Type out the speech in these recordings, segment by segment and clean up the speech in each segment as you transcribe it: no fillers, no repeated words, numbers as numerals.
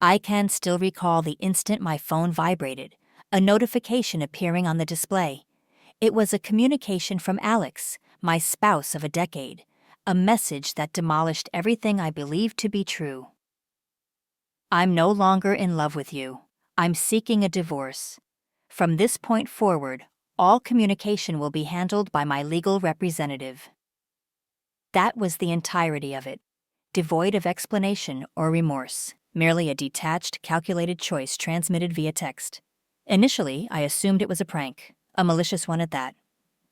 I can still recall the instant my phone vibrated, a notification appearing on the display. It was a communication from Alex, my spouse of a decade, a message that demolished everything I believed to be true. I'm no longer in love with you. I'm seeking a divorce. From this point forward, all communication will be handled by my legal representative. That was the entirety of it, devoid of explanation or remorse, merely a detached, calculated choice transmitted via text. Initially, I assumed it was a prank, a malicious one at that.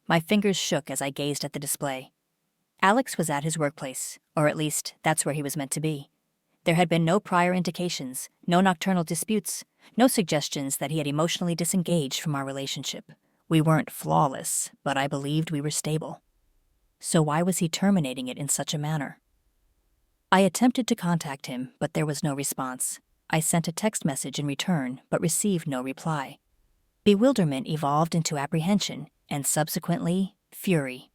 My fingers shook as I gazed at the display. Alex was at his workplace, or at least that's where he was meant to be. There had been no prior indications, no nocturnal disputes, no suggestions that he had emotionally disengaged from our relationship. We weren't flawless, but I believed we were stable. So why was he terminating it in such a manner? I attempted to contact him, but there was no response. I sent a text message in return, but received no reply. Bewilderment evolved into apprehension, and subsequently, fury.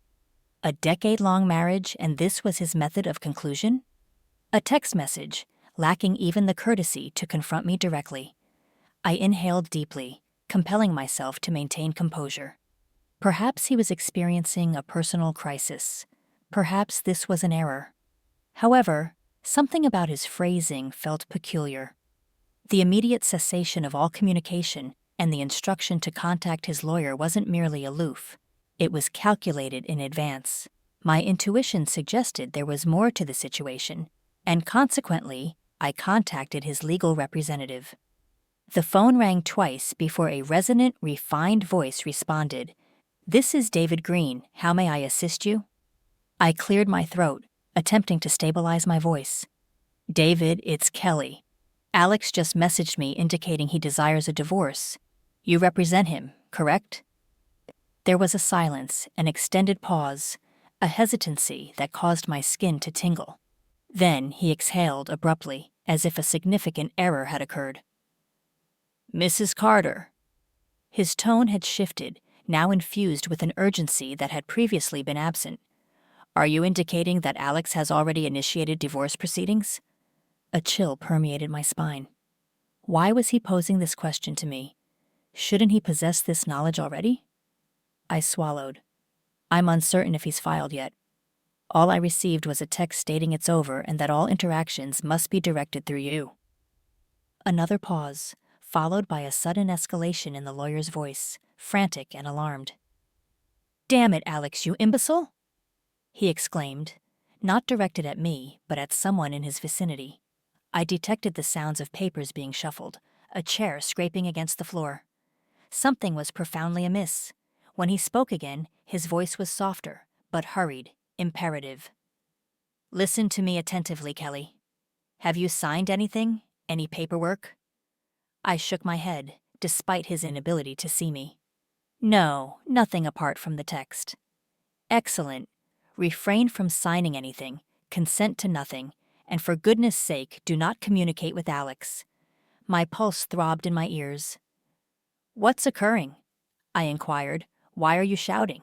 A decade-long marriage, and this was his method of conclusion? A text message, lacking even the courtesy to confront me directly. I inhaled deeply, compelling myself to maintain composure. Perhaps he was experiencing a personal crisis. Perhaps this was an error. However, something about his phrasing felt peculiar. The immediate cessation of all communication and the instruction to contact his lawyer wasn't merely aloof. It was calculated in advance. My intuition suggested there was more to the situation, and consequently, I contacted his legal representative. The phone rang twice before a resonant, refined voice responded. "This is David Green. How may I assist you?" I cleared my throat, attempting to stabilize my voice. "David, it's Kelly. Alex just messaged me indicating he desires a divorce. You represent him, correct?" There was a silence, an extended pause, a hesitancy that caused my skin to tingle. Then he exhaled abruptly, as if a significant error had occurred. "Mrs. Carter." His tone had shifted, now infused with an urgency that had previously been absent. "Are you indicating that Alex has already initiated divorce proceedings?" A chill permeated my spine. Why was he posing this question to me? Shouldn't he possess this knowledge already? I swallowed. I'm uncertain if he's filed yet. All I received was a text stating it's over and that all interactions must be directed through you. Another pause, followed by a sudden escalation in the lawyer's voice, frantic and alarmed. "Damn it, Alex, you imbecile!" he exclaimed, not directed at me, but at someone in his vicinity. I detected the sounds of papers being shuffled, a chair scraping against the floor. Something was profoundly amiss. When he spoke again, his voice was softer, but hurried, imperative. "Listen to me attentively, Kelly. Have you signed anything? Any paperwork?" I shook my head, despite his inability to see me. "No, nothing apart from the text." "Excellent. Refrain from signing anything, consent to nothing, and for goodness sake, do not communicate with Alex." My pulse throbbed in my ears. "What's occurring?" I inquired. "Why are you shouting?"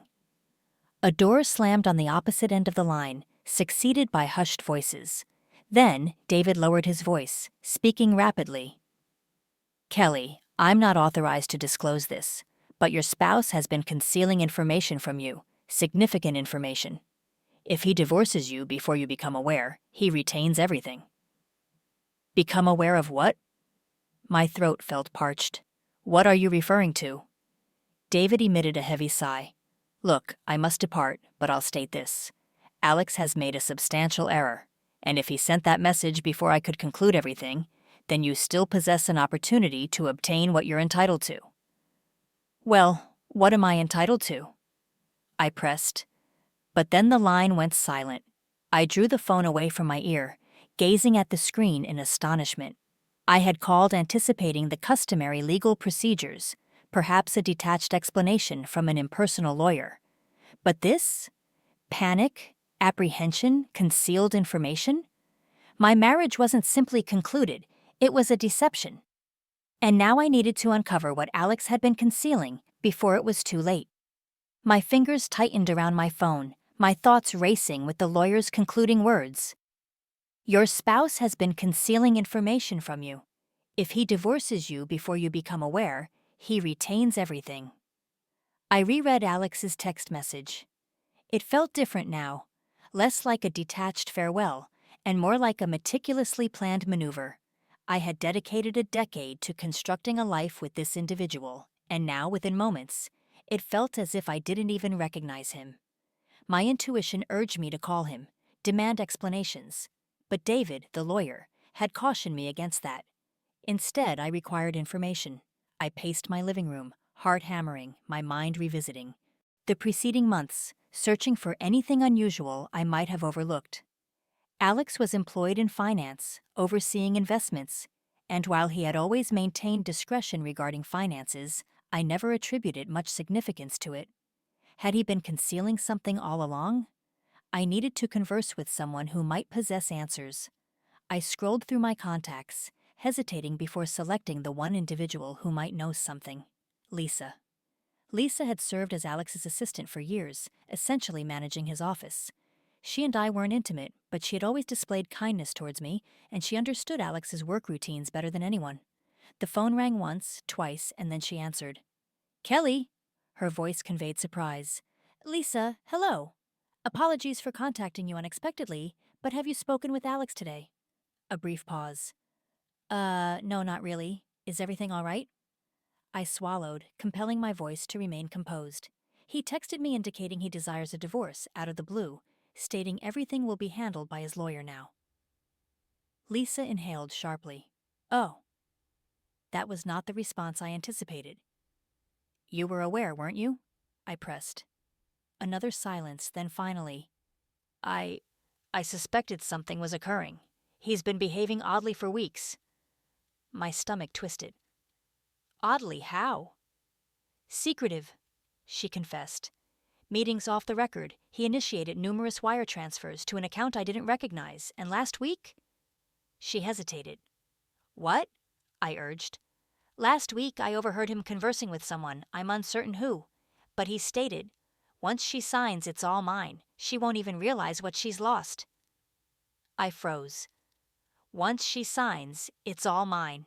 A door slammed on the opposite end of the line, succeeded by hushed voices. Then David lowered his voice, speaking rapidly. "Kelly, I'm not authorized to disclose this, but your spouse has been concealing information from you, significant information. If he divorces you before you become aware, he retains everything." "Become aware of what?" My throat felt parched. "What are you referring to?" David emitted a heavy sigh. "Look, I must depart, but I'll state this. Alex has made a substantial error, and if he sent that message before I could conclude everything, then you still possess an opportunity to obtain what you're entitled to." "Well, what am I entitled to?" I pressed. But then the line went silent. I drew the phone away from my ear, gazing at the screen in astonishment. I had called anticipating the customary legal procedures, perhaps a detached explanation from an impersonal lawyer. But this? Panic? Apprehension? Concealed information? My marriage wasn't simply concluded, it was a deception. And now I needed to uncover what Alex had been concealing before it was too late. My fingers tightened around my phone, my thoughts racing with the lawyer's concluding words. "Your spouse has been concealing information from you. If he divorces you before you become aware, he retains everything. I reread Alex's text message. It felt different now, less like a detached farewell, and more like a meticulously planned maneuver. I had dedicated a decade to constructing a life with this individual, and now, within moments, it felt as if I didn't even recognize him. My intuition urged me to call him, demand explanations. But David, the lawyer, had cautioned me against that. Instead, I required information. I paced my living room, heart hammering, my mind revisiting the preceding months, searching for anything unusual I might have overlooked. Alex was employed in finance, overseeing investments, and while he had always maintained discretion regarding finances, I never attributed much significance to it. Had he been concealing something all along? I needed to converse with someone who might possess answers. I scrolled through my contacts, hesitating before selecting the one individual who might know something: Lisa. Lisa had served as Alex's assistant for years, essentially managing his office. She and I weren't intimate, but she had always displayed kindness towards me, and she understood Alex's work routines better than anyone. The phone rang once, twice, and then she answered. "Kelly!" Her voice conveyed surprise. "Lisa, hello. Apologies for contacting you unexpectedly, but have you spoken with Alex today?" A brief pause. No, not really. Is everything all right?" I swallowed, compelling my voice to remain composed. He texted me indicating he desires a divorce out of the blue, stating everything will be handled by his lawyer now. Lisa inhaled sharply. "Oh." That was not the response I anticipated. "You were aware, weren't you?" I pressed. Another silence, then finally, I suspected something was occurring. He's been behaving oddly for weeks." My stomach twisted. "Oddly how?" "Secretive," she confessed. "Meetings off the record. He initiated numerous wire transfers to an account I didn't recognize, and last week—" She hesitated. "What?" I urged. "Last week I overheard him conversing with someone, I'm uncertain who. But he stated, once she signs, it's all mine. She won't even realize what she's lost." I froze. Once she signs, it's all mine.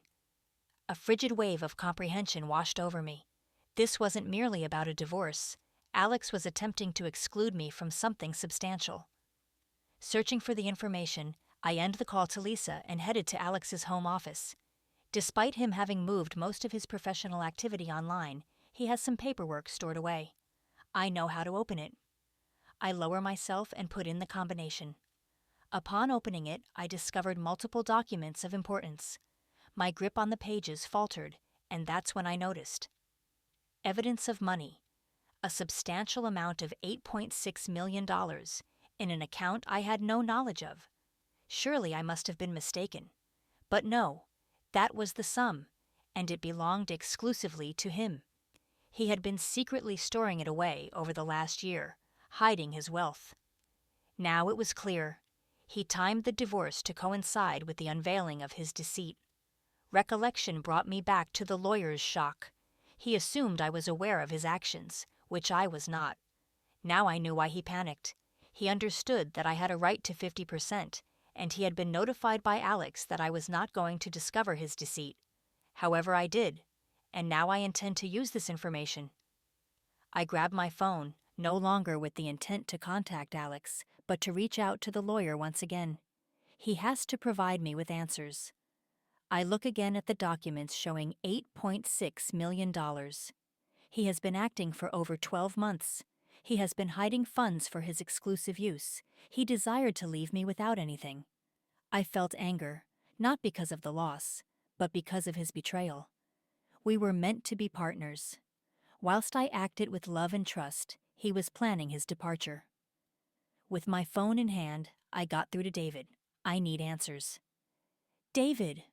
A frigid wave of comprehension washed over me. This wasn't merely about a divorce. Alex was attempting to exclude me from something substantial. Searching for the information, I ended the call to Lisa and headed to Alex's home office. Despite him having moved most of his professional activity online, he has some paperwork stored away. I know how to open it. I lower myself and put in the combination. Upon opening it, I discovered multiple documents of importance. My grip on the pages faltered, and that's when I noticed. Evidence of money. A substantial amount of $8.6 million in an account I had no knowledge of. Surely I must have been mistaken. But no, that was the sum, and it belonged exclusively to him. He had been secretly storing it away over the last year, hiding his wealth. Now it was clear. He timed the divorce to coincide with the unveiling of his deceit. Recollection brought me back to the lawyer's shock. He assumed I was aware of his actions, which I was not. Now I knew why he panicked. He understood that I had a right to 50%, and he had been notified by Alex that I was not going to discover his deceit. However, I did, and now I intend to use this information. I grabbed my phone, no longer with the intent to contact Alex, but to reach out to the lawyer once again. He has to provide me with answers. I look again at the documents showing $8.6 million. He has been acting for over 12 months. He has been hiding funds for his exclusive use. He desired to leave me without anything. I felt anger, not because of the loss, but because of his betrayal. We were meant to be partners. Whilst I acted with love and trust, he was planning his departure. With my phone in hand, I got through to David. "I need answers." "David,"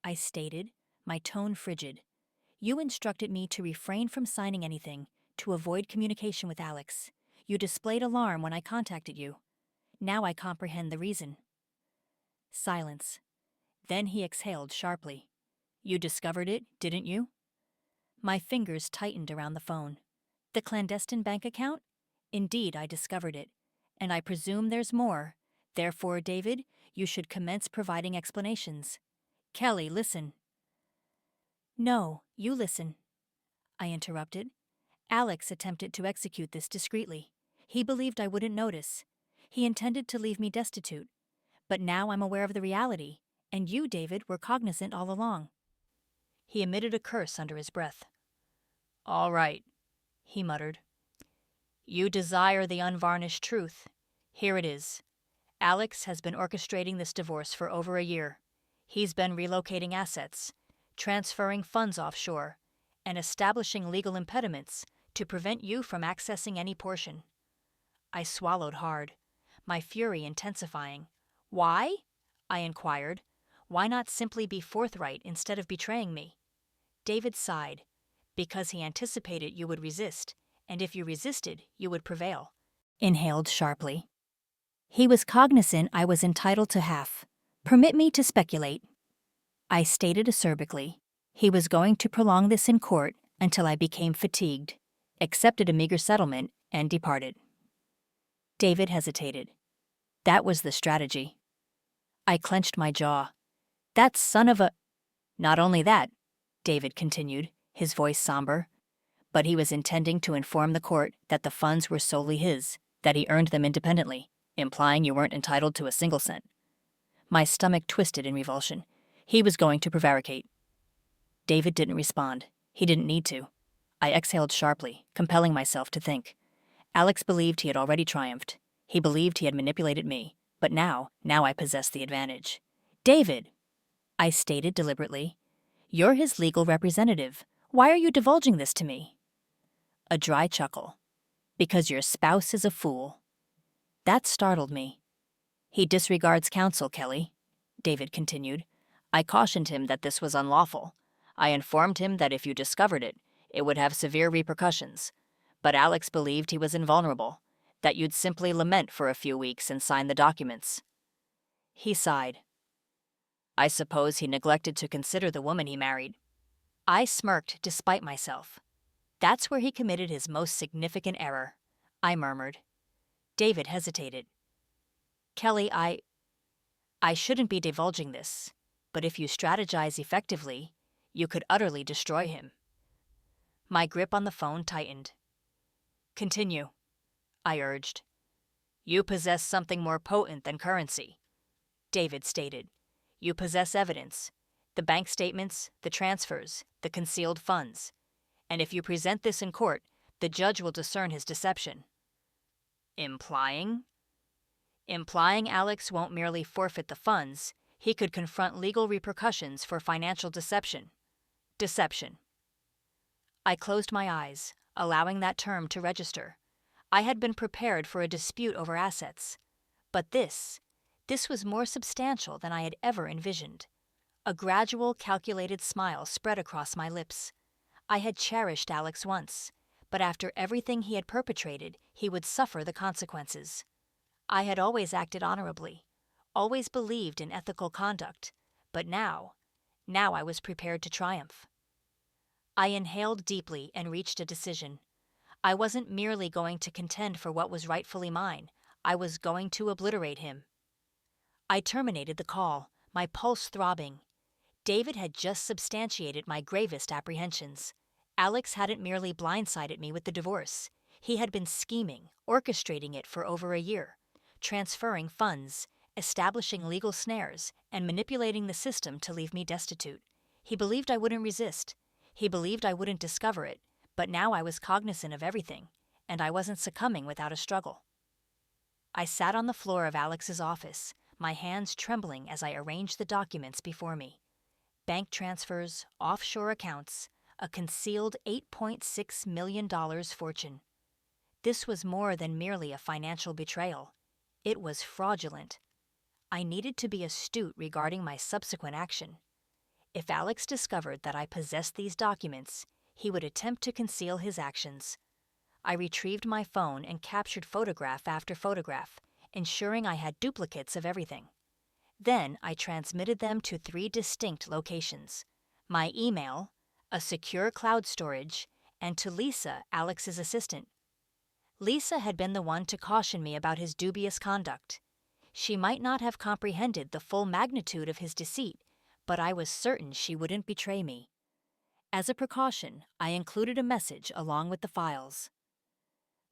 I stated, my tone frigid. "You instructed me to refrain from signing anything, to avoid communication with Alex. You displayed alarm when I contacted you. Now I comprehend the reason." Silence. Then he exhaled sharply. "You discovered it, didn't you?" My fingers tightened around the phone. "The clandestine bank account? Indeed, I discovered it. And I presume there's more. Therefore, David, you should commence providing explanations." "Kelly, listen." No, you listen, I interrupted. Alex attempted to execute this discreetly. He believed I wouldn't notice. He intended to leave me destitute. But now I'm aware of the reality, and you, David, were cognizant all along. He emitted a curse under his breath. All right, he muttered. You desire the unvarnished truth. Here it is. Alex has been orchestrating this divorce for over a year. He's been relocating assets, transferring funds offshore, and establishing legal impediments to prevent you from accessing any portion. I swallowed hard, my fury intensifying. Why? I inquired. Why not simply be forthright instead of betraying me? David sighed. Because he anticipated you would resist, and if you resisted, you would prevail. Inhaled sharply. He was cognizant I was entitled to half. Permit me to speculate. I stated acerbically. He was going to prolong this in court until I became fatigued, accepted a meager settlement, and departed. David hesitated. That was the strategy. I clenched my jaw. That son of a... Not only that, David continued, his voice somber, but he was intending to inform the court that the funds were solely his, that he earned them independently, implying you weren't entitled to a single cent. My stomach twisted in revulsion. He was going to prevaricate. David didn't respond. He didn't need to. I exhaled sharply, compelling myself to think. Alex believed he had already triumphed. He believed he had manipulated me, but now I possessed the advantage. David, I stated deliberately, you're his legal representative. Why are you divulging this to me? A dry chuckle. Because your spouse is a fool. That startled me. He disregards counsel, Kelly, David continued. I cautioned him that this was unlawful. I informed him that if you discovered it, it would have severe repercussions. But Alex believed he was invulnerable, that you'd simply lament for a few weeks and sign the documents. He sighed. I suppose he neglected to consider the woman he married. I smirked despite myself. That's where he committed his most significant error, I murmured. David hesitated. Kelly, I shouldn't be divulging this, but if you strategize effectively, you could utterly destroy him. My grip on the phone tightened. Continue, I urged. You possess something more potent than currency, David stated. You possess evidence, the bank statements, the transfers, the concealed funds. And if you present this in court, the judge will discern his deception. Implying? Implying Alex won't merely forfeit the funds, he could confront legal repercussions for financial deception. Deception. I closed my eyes, allowing that term to register. I had been prepared for a dispute over assets. But this was more substantial than I had ever envisioned. A gradual, calculated smile spread across my lips. I had cherished Alex once, but after everything he had perpetrated, he would suffer the consequences. I had always acted honorably, always believed in ethical conduct, but now I was prepared to triumph. I inhaled deeply and reached a decision. I wasn't merely going to contend for what was rightfully mine. I was going to obliterate him. I terminated the call, my pulse throbbing. David had just substantiated my gravest apprehensions. Alex hadn't merely blindsided me with the divorce. He had been scheming, orchestrating it for over a year, transferring funds, establishing legal snares, and manipulating the system to leave me destitute. He believed I wouldn't resist. He believed I wouldn't discover it, but now I was cognizant of everything, and I wasn't succumbing without a struggle. I sat on the floor of Alex's office, my hands trembling as I arranged the documents before me. Bank transfers, offshore accounts, a concealed $8.6 million fortune. This was more than merely a financial betrayal. It was fraudulent. I needed to be astute regarding my subsequent action. If Alex discovered that I possessed these documents, he would attempt to conceal his actions. I retrieved my phone and captured photograph after photograph, ensuring I had duplicates of everything. Then I transmitted them to 3 distinct locations: my email, a secure cloud storage, and to Lisa, Alex's assistant. Lisa had been the one to caution me about his dubious conduct. She might not have comprehended the full magnitude of his deceit, but I was certain she wouldn't betray me. As a precaution, I included a message along with the files.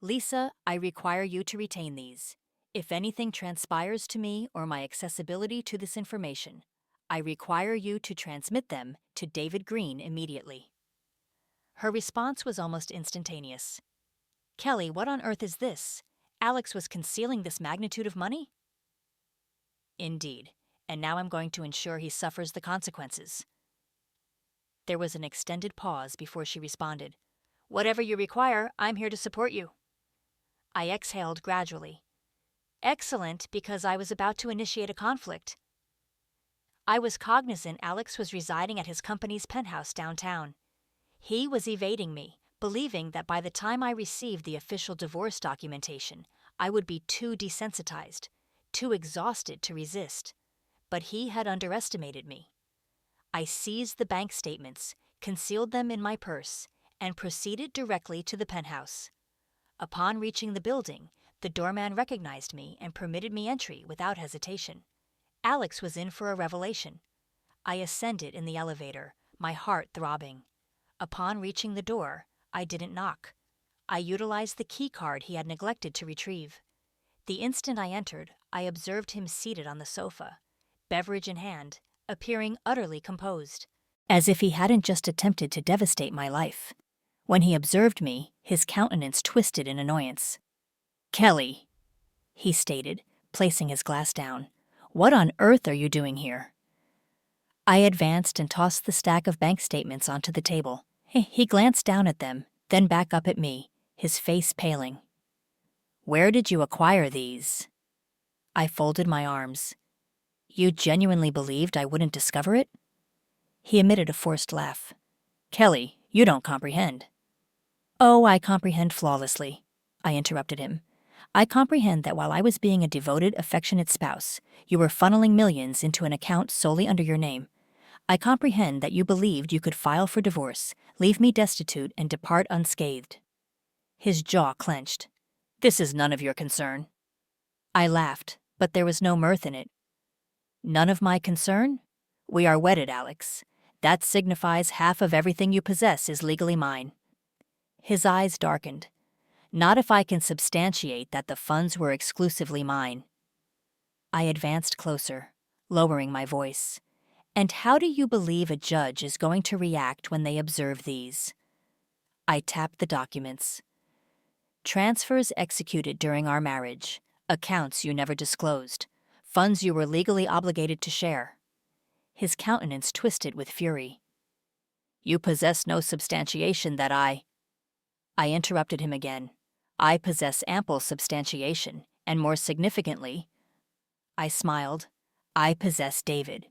Lisa, I require you to retain these. If anything transpires to me or my accessibility to this information, I require you to transmit them to David Green immediately. Her response was almost instantaneous. Kelly, what on earth is this? Alex was concealing this magnitude of money? Indeed, and now I'm going to ensure he suffers the consequences. There was an extended pause before she responded. Whatever you require, I'm here to support you. I exhaled gradually. Excellent, because I was about to initiate a conflict. I was cognizant Alex was residing at his company's penthouse downtown. He was evading me, believing that by the time I received the official divorce documentation, I would be too desensitized, too exhausted to resist. But he had underestimated me. I seized the bank statements, concealed them in my purse, and proceeded directly to the penthouse. Upon reaching the building, the doorman recognized me and permitted me entry without hesitation. Alex was in for a revelation. I ascended in the elevator, my heart throbbing. Upon reaching the door, I didn't knock. I utilized the key card he had neglected to retrieve. The instant I entered, I observed him seated on the sofa, beverage in hand, appearing utterly composed, as if he hadn't just attempted to devastate my life. When he observed me, his countenance twisted in annoyance. Kelly, he stated, placing his glass down. What on earth are you doing here? I advanced and tossed the stack of bank statements onto the table. He glanced down at them, then back up at me, his face paling. Where did you acquire these? I folded my arms. You genuinely believed I wouldn't discover it? He emitted a forced laugh. Kelly, you don't comprehend. Oh, I comprehend flawlessly, I interrupted him. I comprehend that while I was being a devoted, affectionate spouse, you were funneling millions into an account solely under your name. I comprehend that you believed you could file for divorce, leave me destitute, and depart unscathed. His jaw clenched. This is none of your concern. I laughed, but there was no mirth in it. None of my concern? We are wedded, Alex. That signifies half of everything you possess is legally mine. His eyes darkened. Not if I can substantiate that the funds were exclusively mine. I advanced closer, lowering my voice. And how do you believe a judge is going to react when they observe these? I tapped the documents. Transfers executed during our marriage, accounts you never disclosed, funds you were legally obligated to share. His countenance twisted with fury. You possess no substantiation that I interrupted him again. I possess ample substantiation, and more significantly, I smiled, I possess David.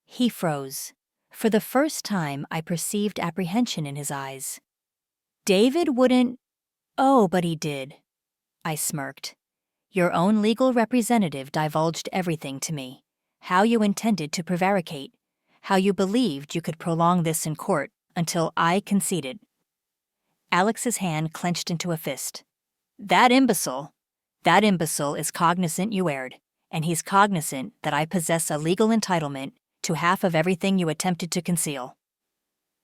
He froze. For the first time, I perceived apprehension in his eyes. David wouldn't... Oh, but he did. I smirked. Your own legal representative divulged everything to me. How you intended to prevaricate. How you believed you could prolong this in court until I conceded. Alex's hand clenched into a fist. That imbecile is cognizant you erred, and he's cognizant that I possess a legal entitlement to half of everything you attempted to conceal.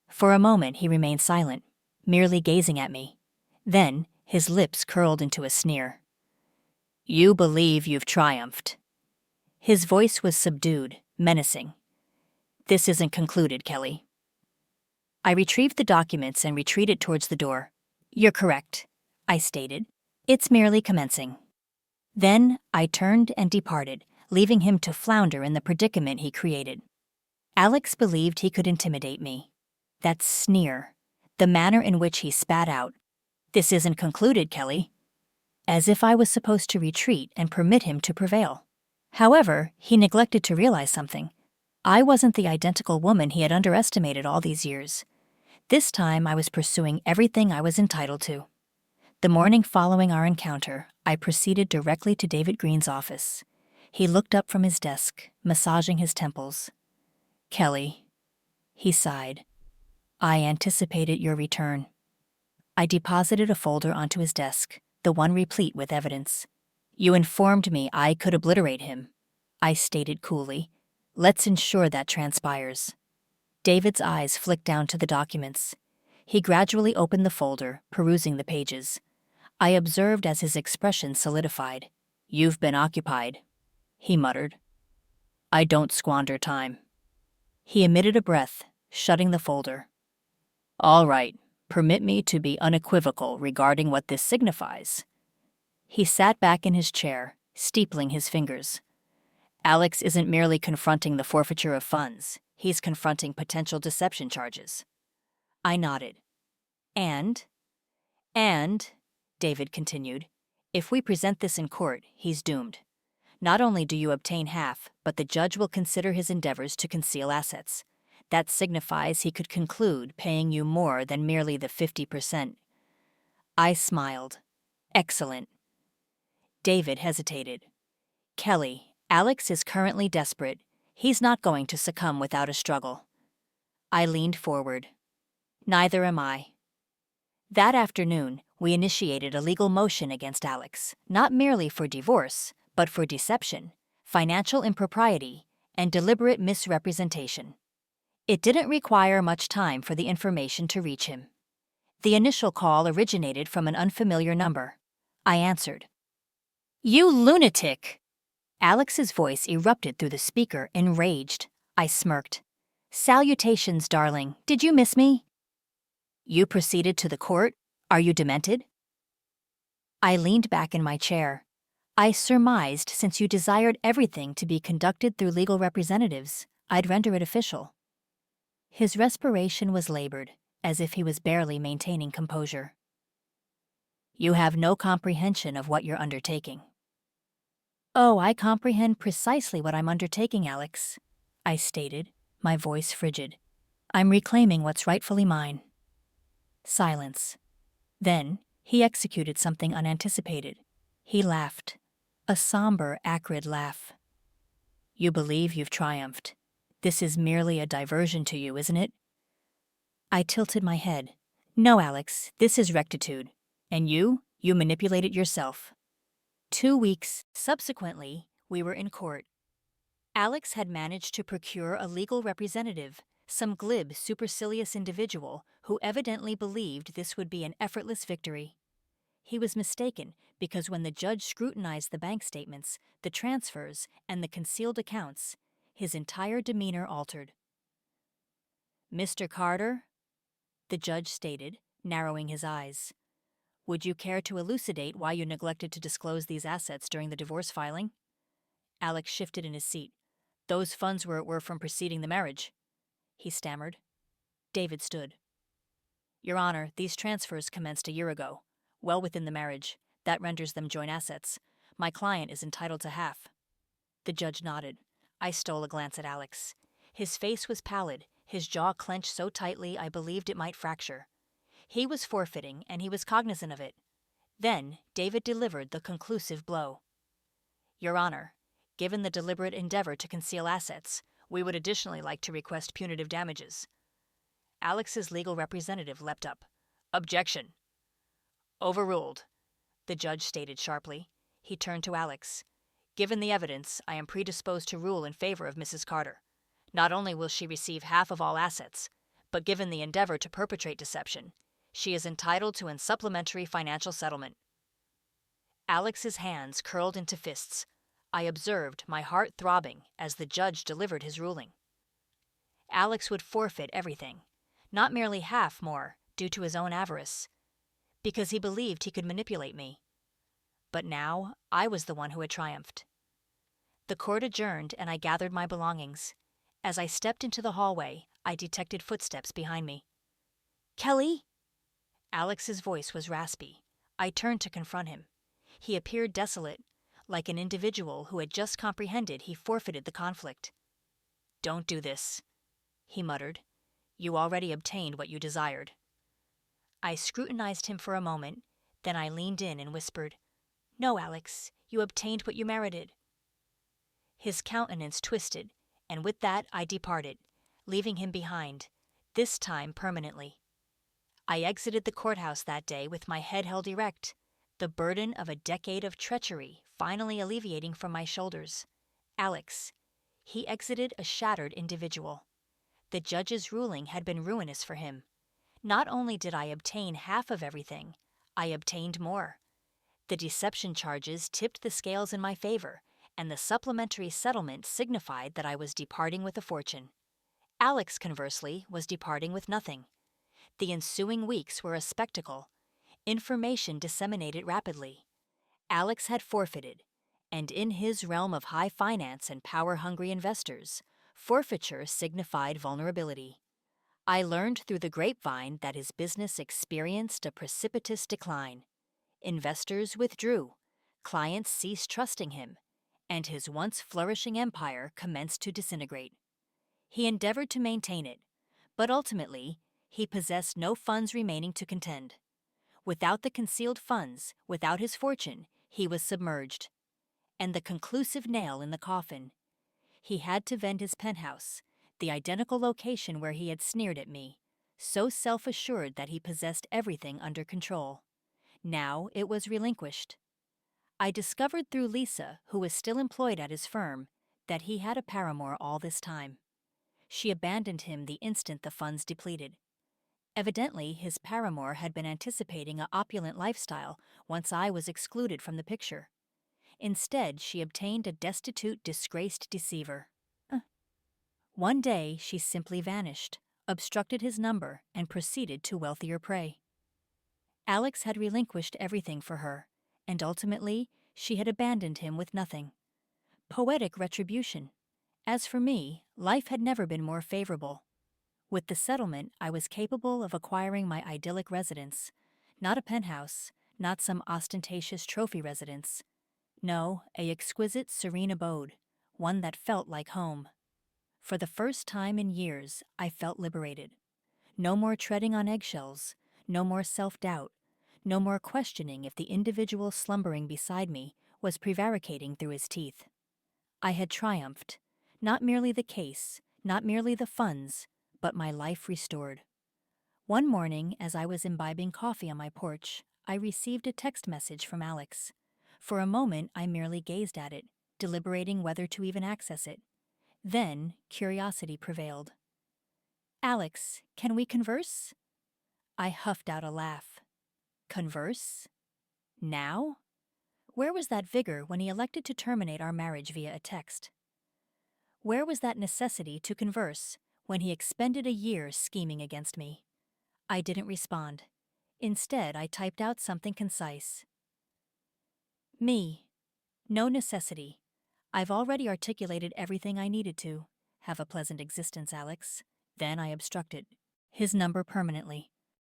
For a moment he remained silent, merely gazing at me. Then his lips curled into a sneer. You believe you've triumphed. His voice was subdued, menacing. This isn't concluded, Kelly. I retrieved the documents and retreated towards the door. You're correct, I stated. It's merely commencing. Then I turned and departed, leaving him to flounder in the predicament he created. Alex believed he could intimidate me. That sneer, the manner in which he spat out, "This isn't concluded, Kelly," as if I was supposed to retreat and permit him to prevail. However, he neglected to realize something. I wasn't the identical woman he had underestimated all these years. This time I was pursuing everything I was entitled to. The morning following our encounter, I proceeded directly to David Green's office. He looked up from his desk, massaging his temples. Kelly, he sighed. I anticipated your return. I deposited a folder onto his desk, the one replete with evidence. You informed me I could obliterate him. I stated coolly. Let's ensure that transpires. David's eyes flicked down to the documents. He gradually opened the folder, perusing the pages. I observed as his expression solidified. "You've been occupied," he muttered. "I don't squander time." He emitted a breath, shutting the folder. "All right, permit me to be unequivocal regarding what this signifies." He sat back in his chair, steepling his fingers. "Alex isn't merely confronting the forfeiture of funds, he's confronting potential deception charges." I nodded. And, David continued, "if we present this in court, he's doomed. Not only do you obtain half, but the judge will consider his endeavors to conceal assets. That signifies he could conclude paying you more than merely the 50%. I smiled. "Excellent." David hesitated. "Kelly, Alex is currently desperate. He's not going to succumb without a struggle." I leaned forward. "Neither am I." That afternoon, we initiated a legal motion against Alex, not merely for divorce, but for deception, financial impropriety, and deliberate misrepresentation. It didn't require much time for the information to reach him. The initial call originated from an unfamiliar number. I answered. "You lunatic!" Alex's voice erupted through the speaker, enraged. I smirked. "Salutations, darling. Did you miss me?" "You proceeded to the court? Are you demented?" I leaned back in my chair. "I surmised since you desired everything to be conducted through legal representatives, I'd render it official." His respiration was labored, as if he was barely maintaining composure. "You have no comprehension of what you're undertaking." "Oh, I comprehend precisely what I'm undertaking, Alex," I stated, my voice frigid. "I'm reclaiming what's rightfully mine." Silence. Then, he executed something unanticipated. He laughed. A somber, acrid laugh. "You believe you've triumphed. This is merely a diversion to you, isn't it?" I tilted my head. "No, Alex, this is rectitude. And you manipulate it yourself." 2 weeks subsequently, we were in court. Alex had managed to procure a legal representative, some glib, supercilious individual who evidently believed this would be an effortless victory. He was mistaken, because when the judge scrutinized the bank statements, the transfers, and the concealed accounts, his entire demeanor altered. "Mr. Carter," the judge stated, narrowing his eyes, "would you care to elucidate why you neglected to disclose these assets during the divorce filing?" Alex shifted in his seat. "Those funds were from preceding the marriage," he stammered. David stood. "Your Honor, these transfers commenced a year ago, well within the marriage. That renders them joint assets. My client is entitled to half." The judge nodded. I stole a glance at Alex. His face was pallid, his jaw clenched so tightly I believed it might fracture. He was forfeiting, and he was cognizant of it. Then David delivered the conclusive blow. "Your Honor, given the deliberate endeavor to conceal assets, we would additionally like to request punitive damages." Alex's legal representative leapt up. "Objection." "Overruled," the judge stated sharply. He turned to Alex. "Given the evidence, I am predisposed to rule in favor of Mrs. Carter. Not only will she receive half of all assets, but given the endeavor to perpetrate deception, she is entitled to a supplementary financial settlement." Alex's hands curled into fists. I observed, my heart throbbing, as the judge delivered his ruling. Alex would forfeit everything, not merely half more, due to his own avarice, because he believed he could manipulate me. But now, I was the one who had triumphed. The court adjourned, and I gathered my belongings. As I stepped into the hallway, I detected footsteps behind me. "Kelly?" Alex's voice was raspy. I turned to confront him. He appeared desolate, like an individual who had just comprehended he forfeited the conflict. "Don't do this," he muttered. "You already obtained what you desired." I scrutinized him for a moment, then I leaned in and whispered, "No, Alex, you obtained what you merited." His countenance twisted, and with that I departed, leaving him behind, this time permanently. I exited the courthouse that day with my head held erect, the burden of a decade of treachery finally alleviating from my shoulders. Alex. He exited a shattered individual. The judge's ruling had been ruinous for him. Not only did I obtain half of everything, I obtained more. The deception charges tipped the scales in my favor, and the supplementary settlement signified that I was departing with a fortune. Alex, conversely, was departing with nothing. The ensuing weeks were a spectacle. Information disseminated rapidly. Alex had forfeited, and in his realm of high finance and power-hungry investors, forfeiture signified vulnerability. I learned through the grapevine that his business experienced a precipitous decline. Investors withdrew, clients ceased trusting him, and his once flourishing empire commenced to disintegrate. He endeavored to maintain it, but ultimately, he possessed no funds remaining to contend. Without the concealed funds, without his fortune, he was submerged. And the conclusive nail in the coffin: he had to vend his penthouse, the identical location where he had sneered at me, so self-assured that he possessed everything under control. Now it was relinquished. I discovered through Lisa, who was still employed at his firm, that he had a paramour all this time. She abandoned him the instant the funds depleted. Evidently, his paramour had been anticipating an opulent lifestyle once I was excluded from the picture. Instead, she obtained a destitute, disgraced deceiver. One day, she simply vanished, obstructed his number, and proceeded to wealthier prey. Alex had relinquished everything for her, and ultimately, she had abandoned him with nothing. Poetic retribution. As for me, life had never been more favorable. With the settlement, I was capable of acquiring my idyllic residence. Not a penthouse, not some ostentatious trophy residence. No, a exquisite, serene abode, one that felt like home. For the first time in years, I felt liberated. No more treading on eggshells, no more self-doubt, no more questioning if the individual slumbering beside me was prevaricating through his teeth. I had triumphed. Not merely the case, not merely the funds, but my life restored. One morning, as I was imbibing coffee on my porch, I received a text message from Alex. For a moment, I merely gazed at it, deliberating whether to even access it. Then, curiosity prevailed. "Alex, can we converse?" I huffed out a laugh. Converse? Now? Where was that vigor when he elected to terminate our marriage via a text? Where was that necessity to converse when he expended a year scheming against me? I didn't respond. Instead, I typed out something concise. Me. No necessity. I've already articulated everything I needed to. Have a pleasant existence, Alex. Then I obstructed his number permanently.